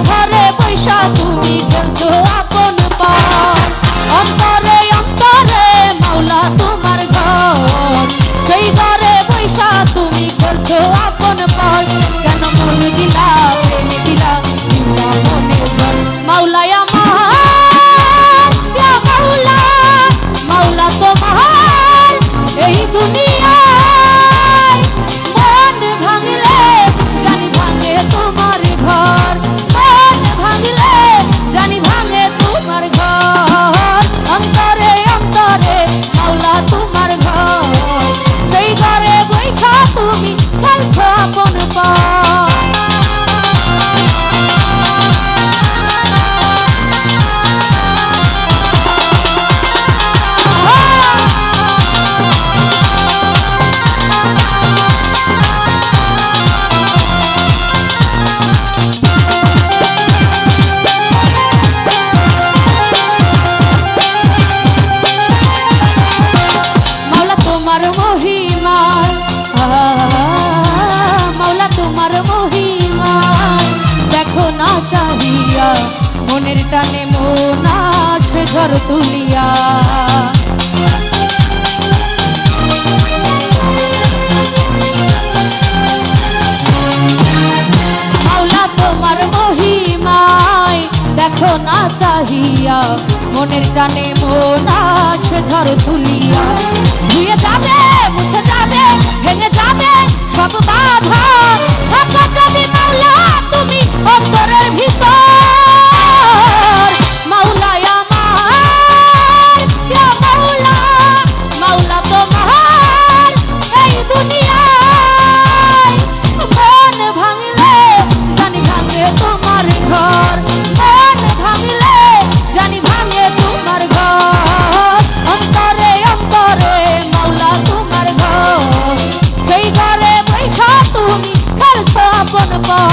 ঘরে বৈশা তুমি খেলছো আপন পার। অন্তরে অন্তরে মাওলা তোমার ঘর, সেই ঘরে বৈশা তুমি খেলছো আপন পার। কেন মন দিলা প্রেমে দিলা দিলা মনে ঝড়। মাওলা আমার ইয়া মাওলা, মাওলা তোমার এই দুনিয়ায় মন ভাঙলে জানি ভাঙে তোমার ঘর, মন ভাঙলে জানি ভাঙে তোমার ঘর। অন্তরে অন্তরে মাওলা তোমার ঘর, সেই ঘরে বৈঠা তুমি খেলছো আপন পার। তোমার মহিমা, মাওলা তোমার মহিমা দেখো না চাহিয়া, মনের টানে মন আসে ঝড় তুলিয়া। মাওলা তোমার মহিমায় দেখো না চাহিয়া, মনের টানে মন আসে ঝড় তুলিয়া। ধুয়ে যাবে মুছে যাবে ভেঙে যাবে সব বাধা, থাকো যদি মাওলা তুমি অন্তরের ভিতর। মাওলা আমার ইয়া মাওলা, মাওলা তোমার এই দুনিয়ায় মন ভাঙলে জানি ভাঙে তোমার ঘর, মন ভাঙলে জানি ভাঙে তোমার ঘর। অন্তরে অন্তরে মাওলা তোমার ঘর, সেই ঘরে বৈঠা তুমি খেলছো আপন পার।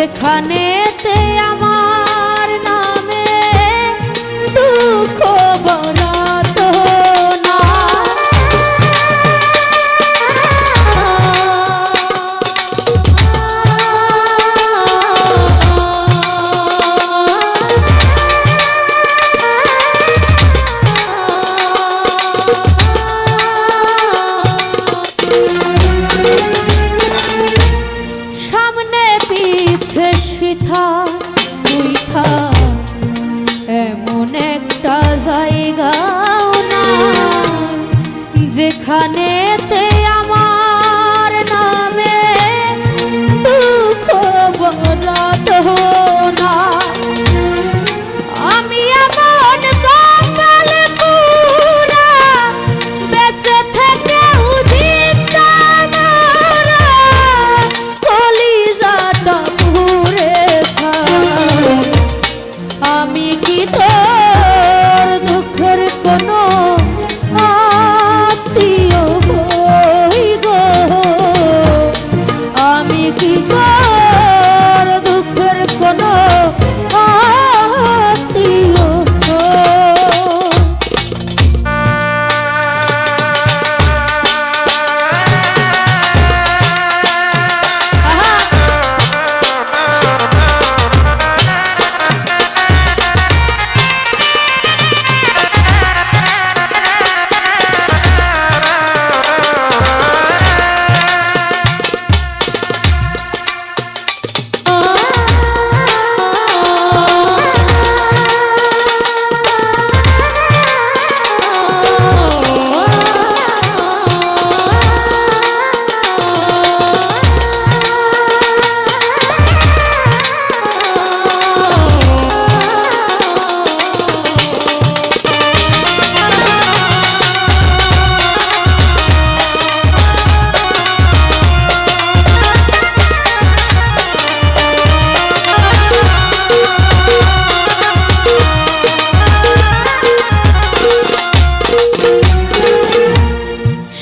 যেখানেতে আমার নামে দুঃখ বরাত না, সামনে পিছে শিথা উইথা এমন একটা জায়গাও না যেখানেতে আমার নামে দুঃখ বরাত না। আমি এমন কপাল পুরা বেঁচে থেকেও জিন্দা মারা, কলিজাটা পুড়ে ছাই। আমি কি তোর দুঃখের কোনো আত্মীয় হই গো? আমি কি তোর দুঃখের কোনো আত্মীয় হই?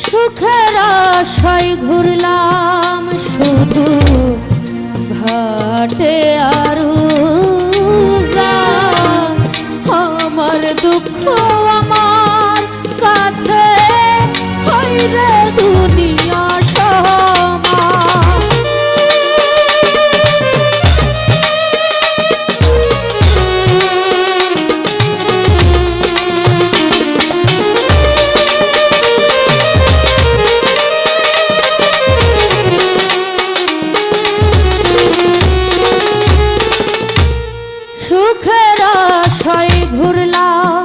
সুখের আশায় ঘুরলাম শুধু ভাটে আরু যা, আমার দুঃখ আমার কাছে হইরে দুনিয়া সমান। সুখের আশায় ঘুরলাম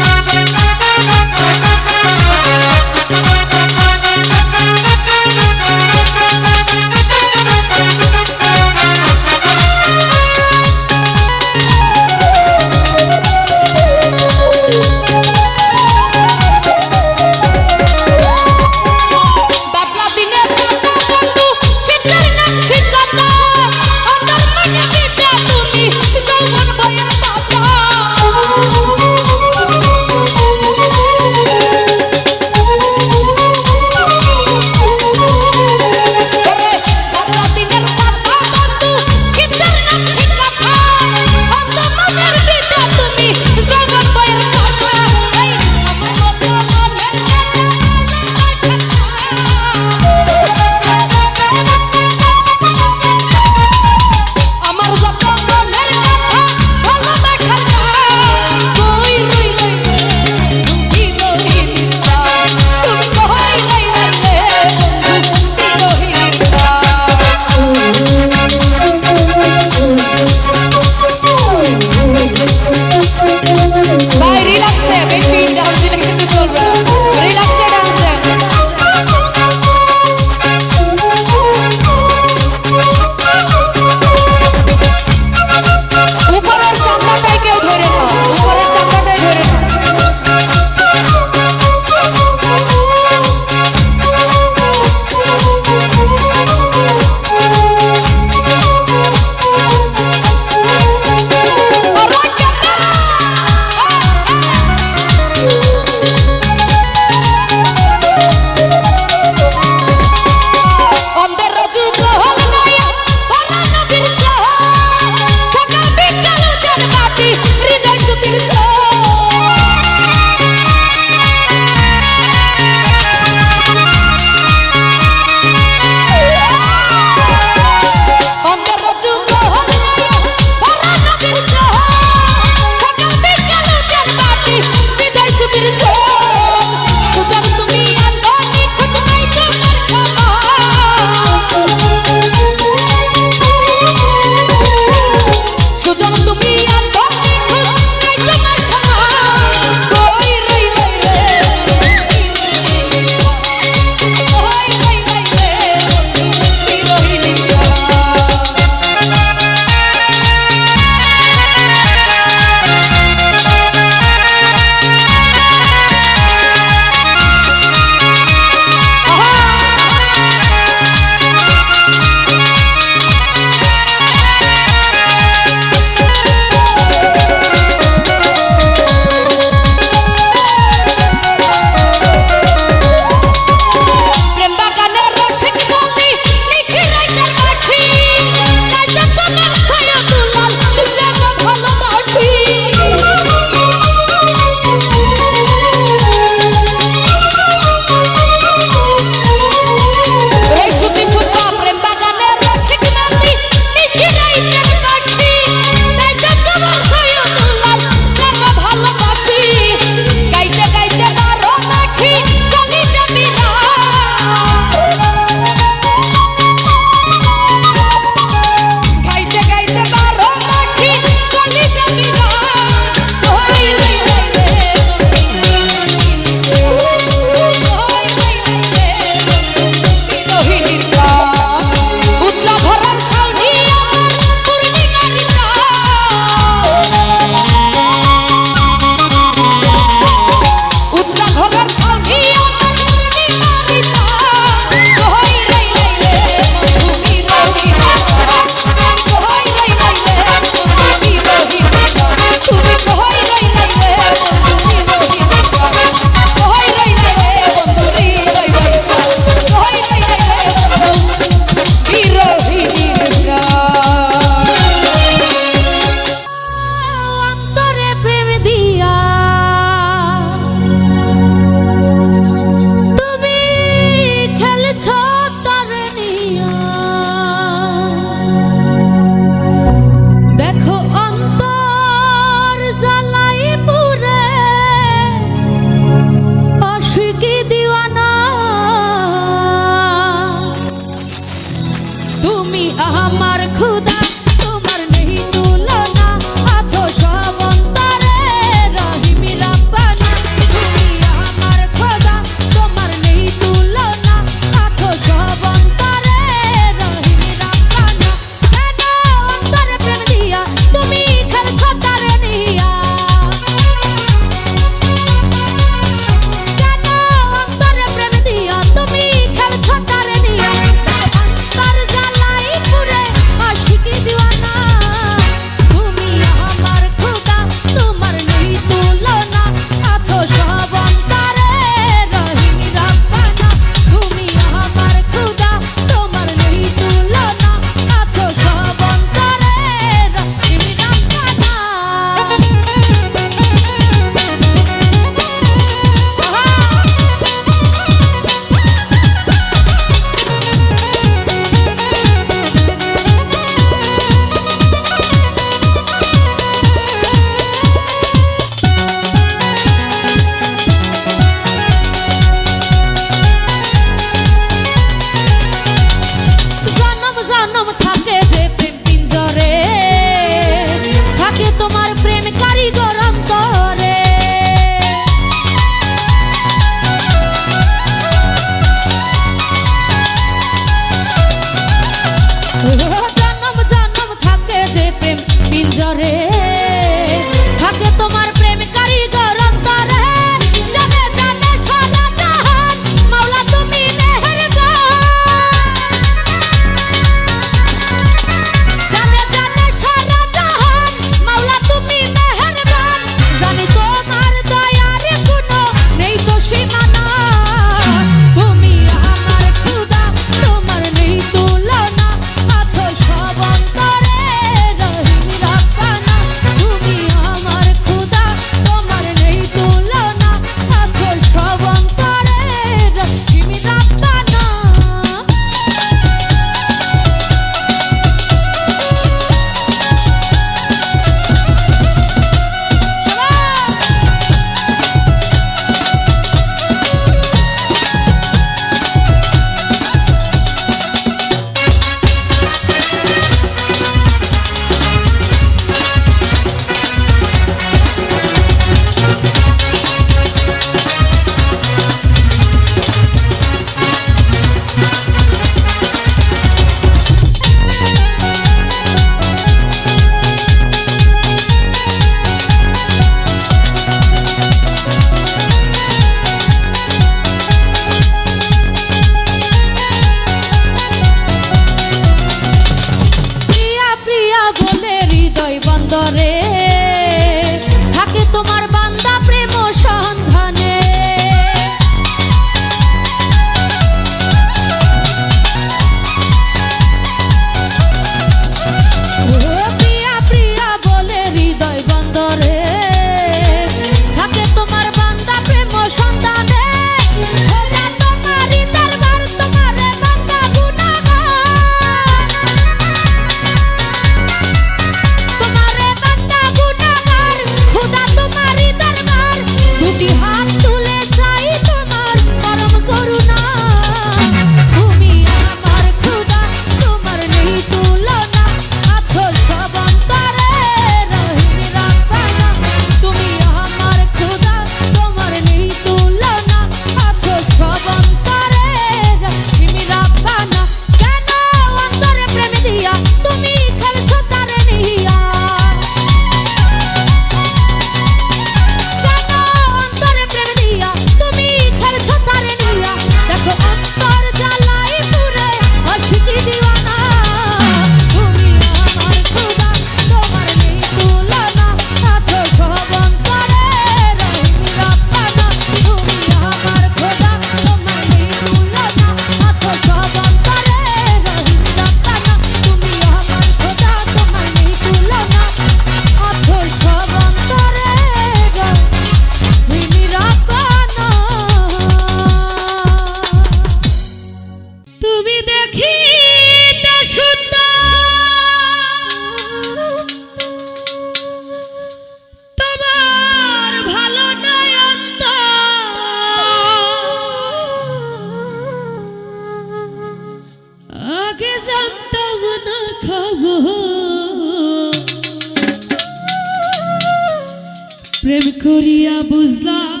প্রেম করিয়া বুঝলাম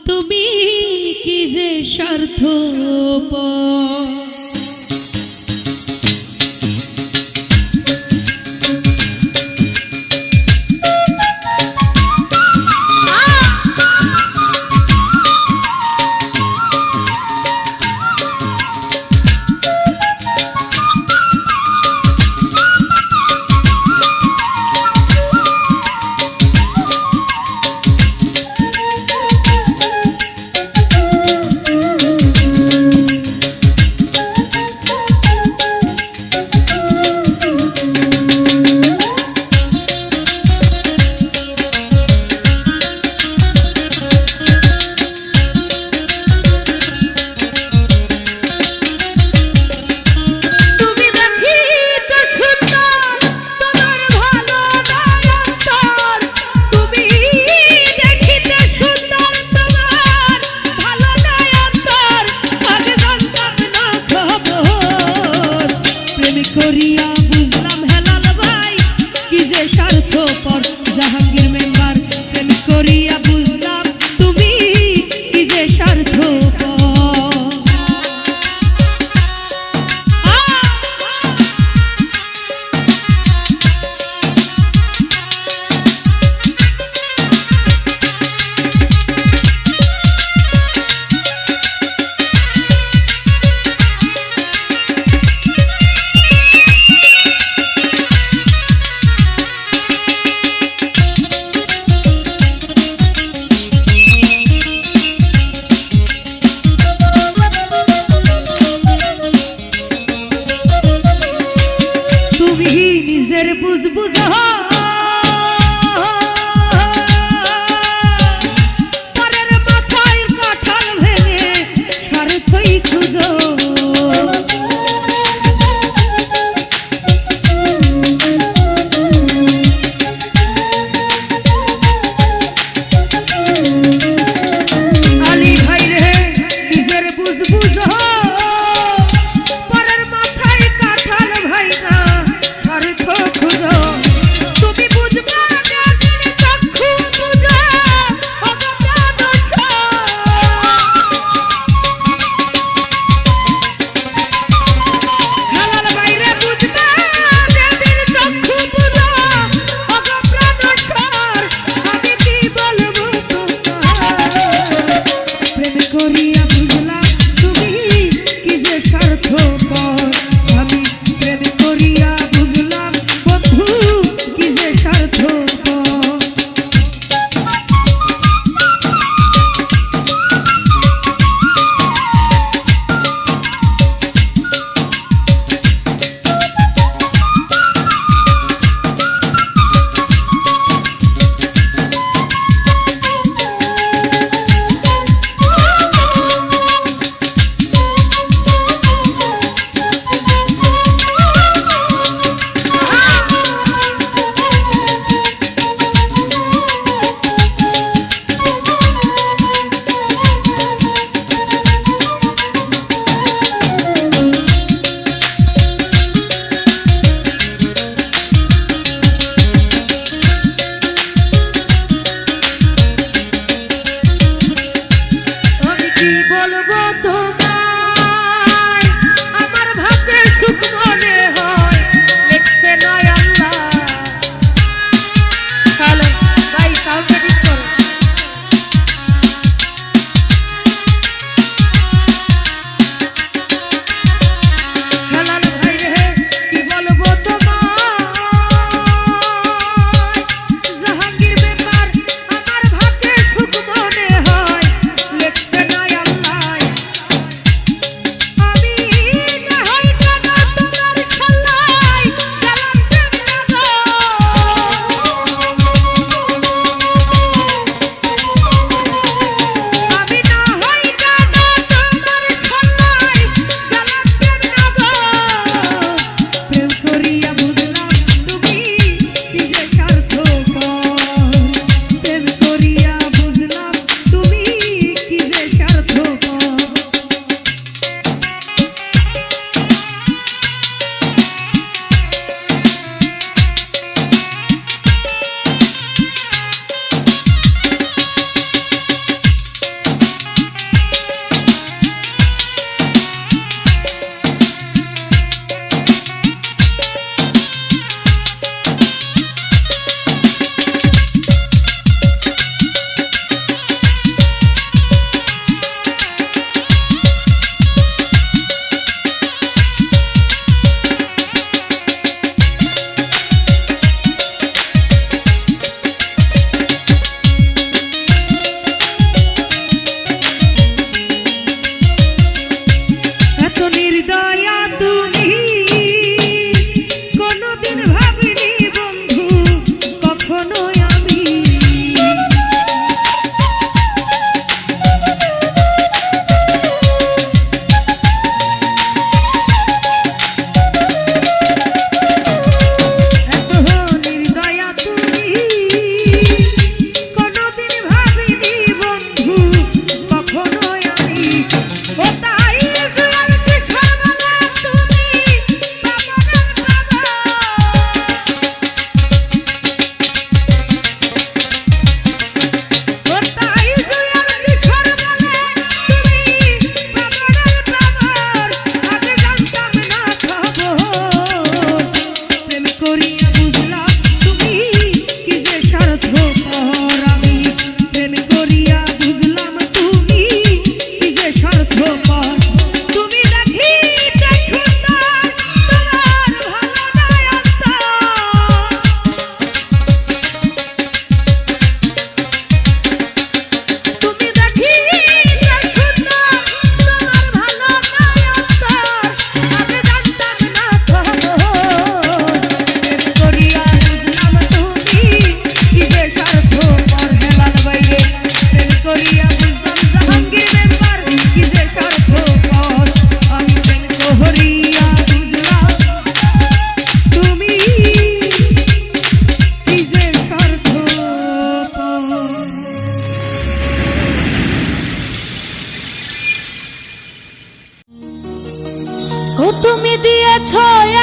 তুমি কি যে স্বার্থপর। করিয়া বুঝলাম হেলাল ভাই কি যে স্বার্থপর। জাহাঙ্গীর মেম্বার প্রেম করিয়া বুঝলাম তুমি কি যে স্বার্থপর। নিজের বুঝ বুঝা পরের মাথায় কাঁঠাল ভেঙে স্বার্থই খুঁজো। আলী ভাই রে নিজের বুঝ বুঝা পরের মাথায় কাঁঠাল ভাঙা স্বার্থ খুঁজো। তুমি বুঝবা না চক্ষু বুঝা হালাল বাইরে বুঝবা দেবীর চক্ষু বুঝা অগপ্রাণস্বর। আমি কি বলবো প্রেম করিয়া বুঝলাম তুমি কি যে স্বার্থপর। আমি প্রেম করিয়া বুঝলাম বন্ধু কি যে স্বার্থপর। বলবো তোমায় আমার ভাগ্যে সুখ মনে হয় লিখছে নয় আল্লাহ। হ্যালো ভাই সাউন্ড এডিট করো। হেলাল ভাই রে কি বলবো তোমায় জাহাঙ্গীর মেম্বার আমার ভাগ্যে সুখ মনে হয় লিখছে নয় আল্লাহ।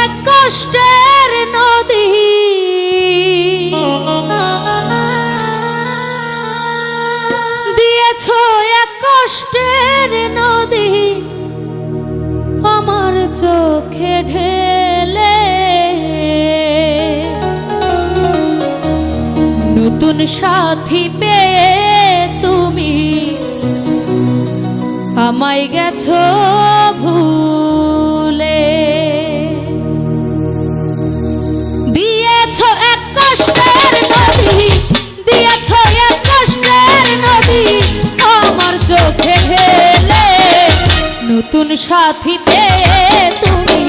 এক কষ্টের নদী, দিয়েছ এক কষ্টের নদী আমার চোখে ঢেলে। নতুন সাথী পেয়ে তুমি আমায় গেছো ভুলে। দিয়েছ এক কষ্টের নদী, দিয়েছ এক কষ্টের নদী আমার চোখে ঢেলে। নতুন সাথী পেয়ে তুমি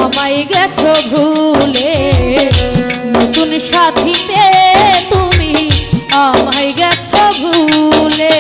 আমায় গেছো ভুলে। নতুন সাথী পেয়ে তুমি আমায় গেছো ভুলে।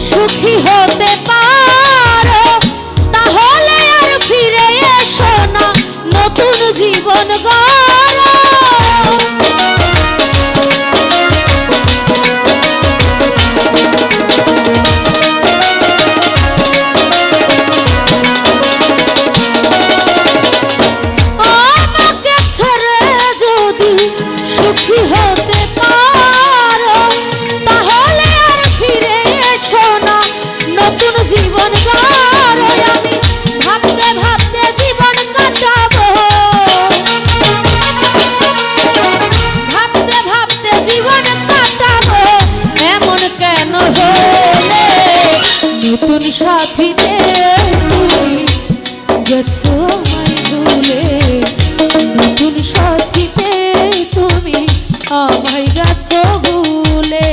সুখী হতে পারো তাহলে আর ফিরে এসো না, নতুন জীবন গড়ো। আমাকে ছেড়ে যদি সুখী হতে পারো তাহলে আর ফিরে এসো না, নতুন জীবন গড়ো। আমি ভাবতে ভাবতে জীবন কাটাবো, ভাবতে ভাবতে জীবন কাটাবো, এমন কেন হলে? নতুন সাথীতে তুমি গেছো আমায় ভুলে। নতুন সাথীতে তুমি আমায় গেছো ভুলে।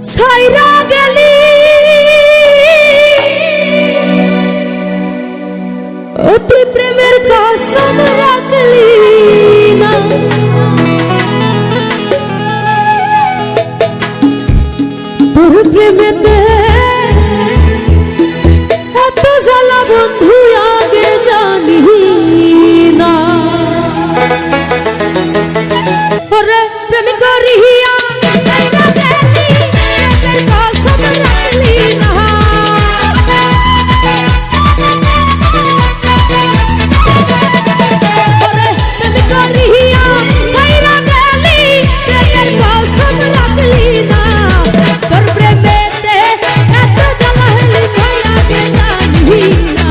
ছাইরা গেলি অতি প্রেমের কসম রাখলি না তোর প্রেমেতে এত জ্বালা বন্ধু আগে জানি না ওরে প্রেমিক রিহিয়া ছাইরা গেলি প্রেমের কসম রাখলি না ওরে প্রেমিক রিহিয়া ছাইরা গেলি প্রেমের কসম রাখলি না তোর প্রেমেতে এত জ্বালা হলি ভাই আগে জানি না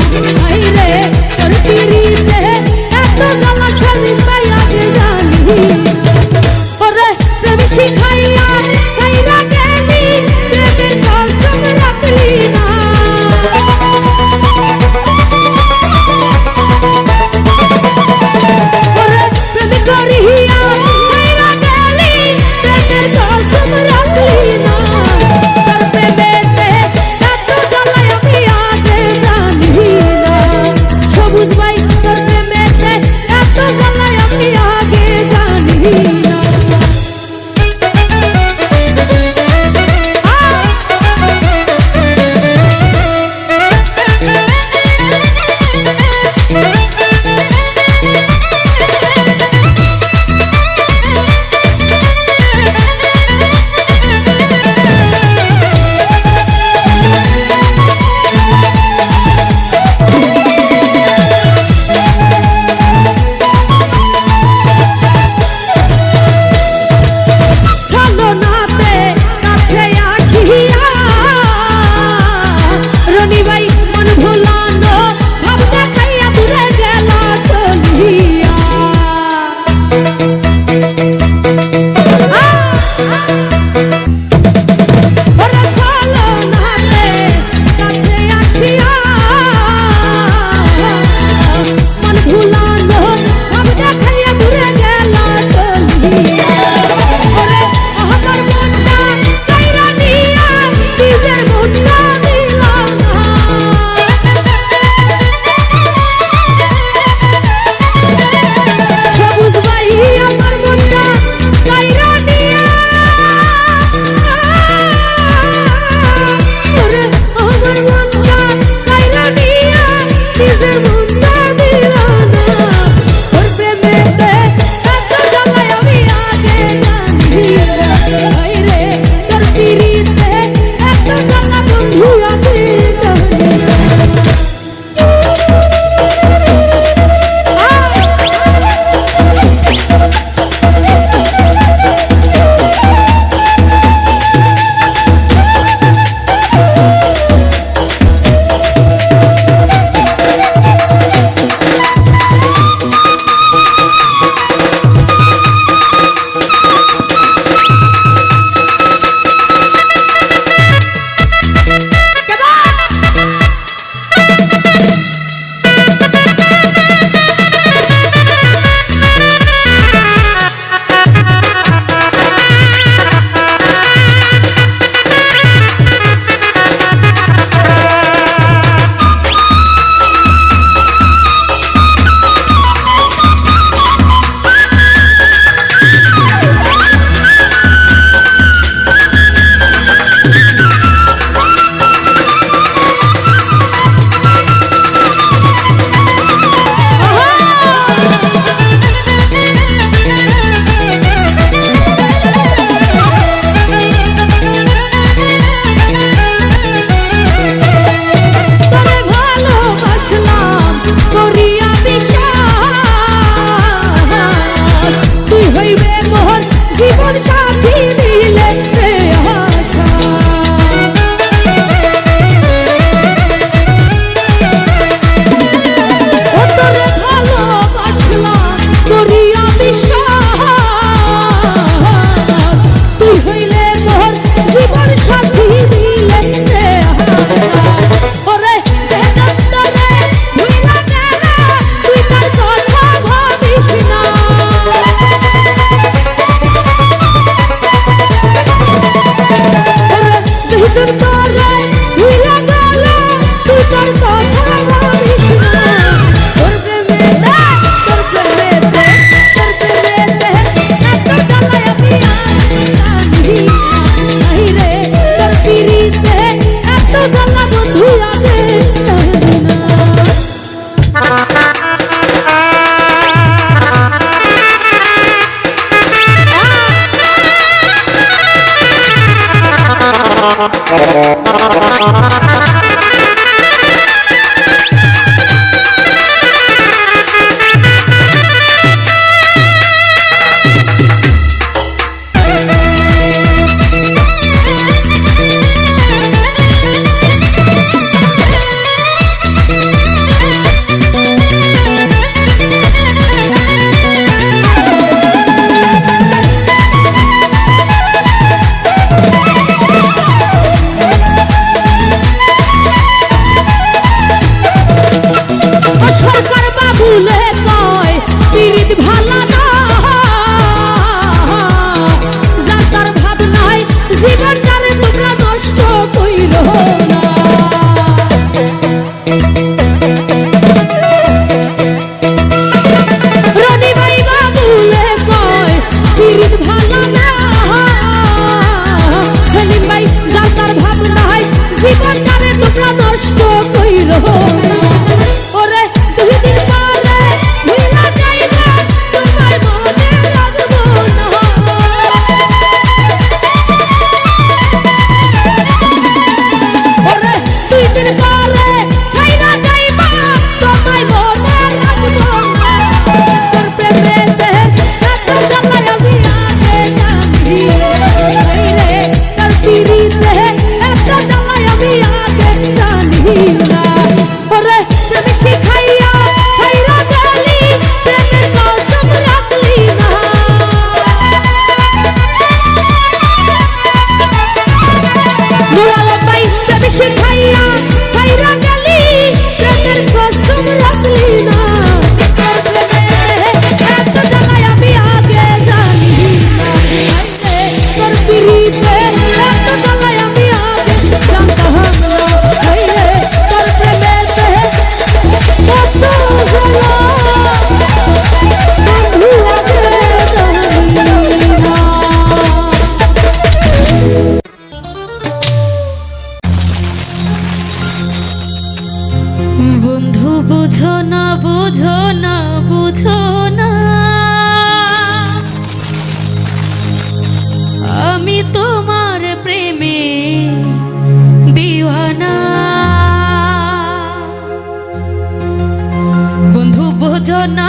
আইরে তোর পিরি সরকার বাবুলে কয় পিরিত ভালা না, যার তার ভাবনায় জীবনটারে তোমরা নষ্ট কইরো না। রনি ভাই বাবুলে কয় পিরিত ভালা না, সেলিম ভাই যার তার ভাবনায় জীবনটারে তোমরা নষ্ট কইরো না। ওরে দুই দিন পরে ভুইলা যাইবা, তোমার মনে রাখবো না। ওরে দুই দিন পরে ছাইরা যাইবা, তোমার মনে রাখবো না। তোর প্রেমেতে এত জ্বালায় আমি আগে জানি রে, তোর পিরিতে এত জ্বালায় আমি আগে জানি না। ওরে প্রেমিক খাইয়া ছাইরা গেলি, প্রেমের কসম রাখলি না। নুরালম ভাই প্রেমিক খাইয়া ছাইরা গেলি, প্রেমের কসম রাখলি না। তোর প্রেমে এত জ্বালায় আমি আগে জানি না রে, তোর পিরিতে এত জ্বালায় আমি আগে জানতাম না রে, তোর প্রেমেতে কত জ্বালা বন্ধু আগে জানি না। বন্ধু বুঝো না, বুঝো না, বুঝো না, আমি তোমার প্রেমে দিওয়ানা। বন্ধু বুঝো না,